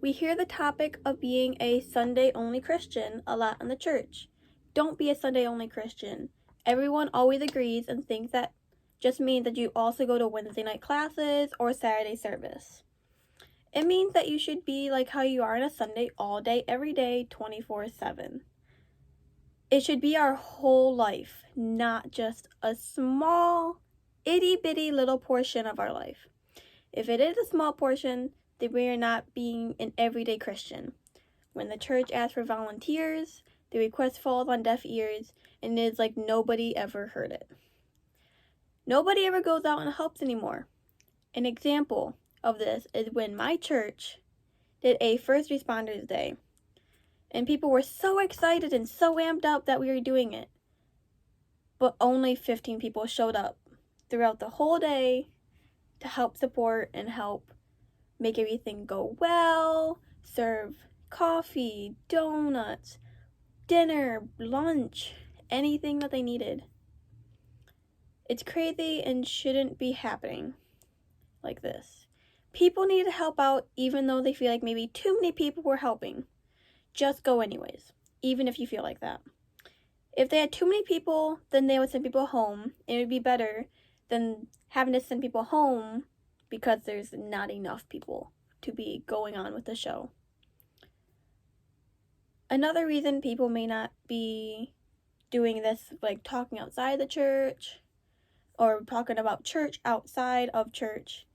We hear the topic of being a Sunday-only Christian a lot in the church. Don't be a Sunday-only Christian. Everyone always agrees and thinks that just means that you also go to Wednesday night classes or Saturday service. It means that you should be like how you are on a Sunday all day, every day, 24/7. It should be our whole life, not just a small, itty-bitty little portion of our life. If it is a small portion, then we are not being an everyday Christian. When the church asks for volunteers, the request falls on deaf ears, and it is like nobody ever heard it. Nobody ever goes out and helps anymore. An example of this is when my church did a First Responders Day, and people were so excited and so amped up that we were doing it. But only 15 people showed up throughout the whole day to help support and help make everything go well, serve coffee, donuts, dinner, lunch, anything that they needed. It's crazy and shouldn't be happening like this. People need to help out even though they feel like maybe too many people were helping. Just go anyways, even if you feel like that. If they had too many people, then they would send people home. It would be better than having to send people home because there's not enough people to be going on with the show. Another reason people may not be doing this, like talking outside the church or talking about church outside of church,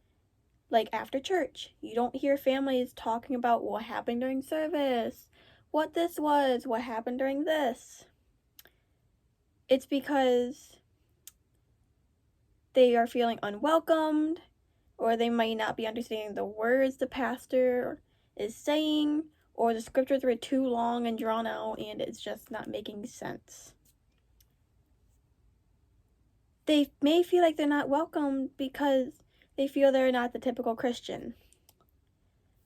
like after church. You don't hear families talking about what happened during service, what this was, what happened during this. It's because they are feeling unwelcomed, or they might not be understanding the words the pastor is saying, or the scriptures were too long and drawn out and it's just not making sense. They may feel like they're not welcomed because they feel they're not the typical Christian.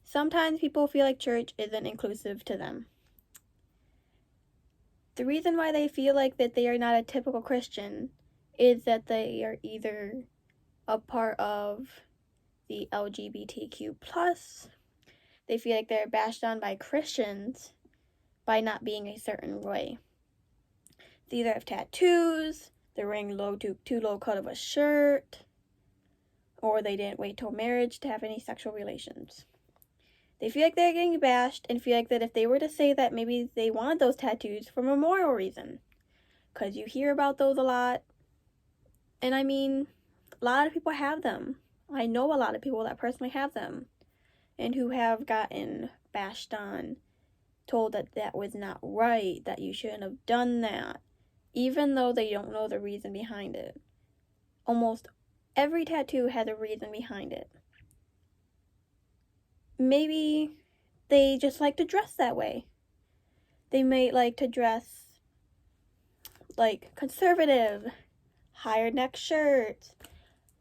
Sometimes people feel like church isn't inclusive to them. The reason why they feel like that they are not a typical Christian is that they are either a part of the LGBTQ+. They feel like they're bashed on by Christians by not being a certain way. They either have tattoos, they're wearing too low cut of a shirt, or they didn't wait till marriage to have any sexual relations. They feel like they're getting bashed and feel like that if they were to say that maybe they wanted those tattoos for a moral reason. Because you hear about those a lot. And I mean, a lot of people have them. I know a lot of people that personally have them. And who have gotten bashed on, told that that was not right, that you shouldn't have done that. Even though they don't know the reason behind it. Almost every tattoo has a reason behind it. Maybe they just like to dress that way. They may like to dress like conservative, higher neck shirts,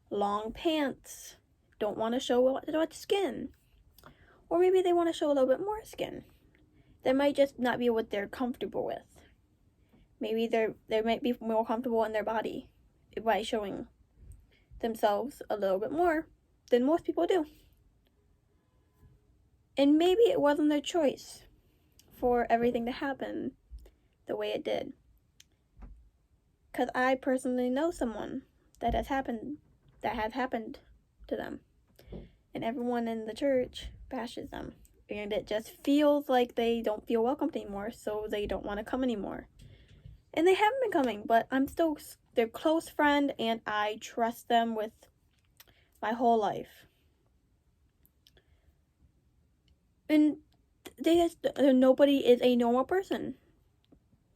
long pants, don't want to show much skin. Or maybe they want to show a little bit more skin. That might just not be what they're comfortable with. Maybe they might be more comfortable in their body by showing themselves a little bit more than most people do. And maybe it wasn't their choice for everything to happen the way it did. Because I personally know someone that has happened to them. And everyone in the church bashes them. And it just feels like they don't feel welcomed anymore, so they don't want to come anymore. And they haven't been coming, but I'm still their close friend, and I trust them with my whole life. And nobody is a normal person.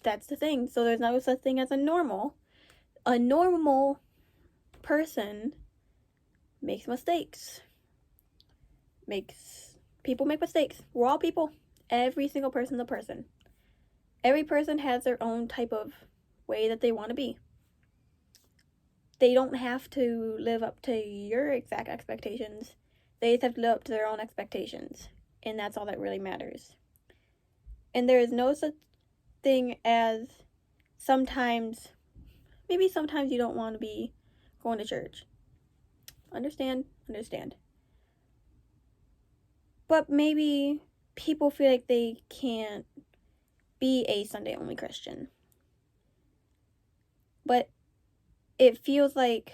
That's the thing. So there's no such thing as a normal. A normal person makes mistakes. People make mistakes. We're all people. Every single person's a person. Every person has their own type of way that they want to be. They don't have to live up to your exact expectations. They just have to live up to their own expectations. And that's all that really matters. And there is no such thing as sometimes you don't want to be going to church. Understand. But maybe people feel like they can't be a Sunday only Christian. But it feels like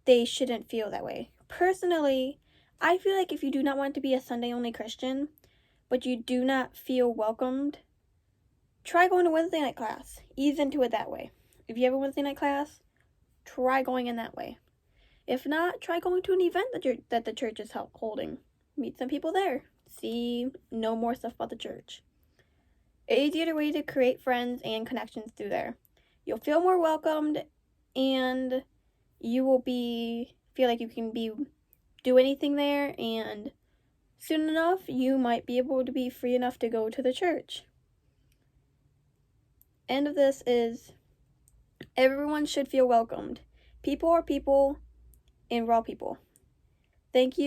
they shouldn't feel that way. Personally, I feel like if you do not want to be a Sunday only Christian, but you do not feel welcomed, try going to Wednesday night class. Ease into it that way. If you have a Wednesday night class, try going in that way. If not, try going to an event that the church is holding. Meet some people there. Know more stuff about the church. An easier way to create friends and connections through there. You'll feel more welcomed, and you will feel like you can do anything there, and soon enough you might be able to be free enough to go to the church. End of this is everyone should feel welcomed. People are people, and we're all people. Thank you.